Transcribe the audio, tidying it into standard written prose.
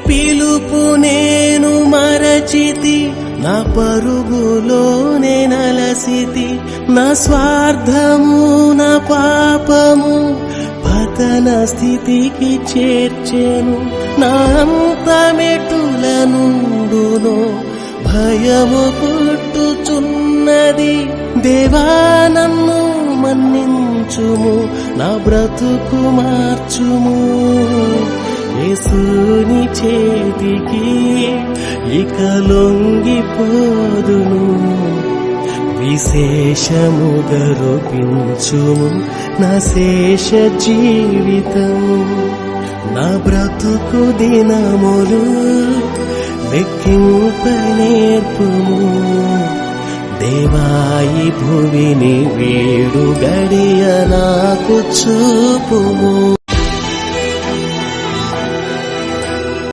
పిలుపు నేను మరచితి, నా పరుగులోనే నలసితి. నా స్వార్థము నా పాపము పతన స్థితికి చేర్చెను. నా అంతమెటుల నుండునో భయము పుట్టుచున్నది. దేవా నన్ను మన్నించుము, నా బ్రతుకు మార్చుము. యేసుని చేతికి ఇక లొంగిపోదును. విశేషముగా రూపించుము నా శేష జీవితం. నా బ్రతుకు దినములు లెక్కింప నేర్పుము. దేవాయి భువిని వీడు గడియ నాకు చూపుము.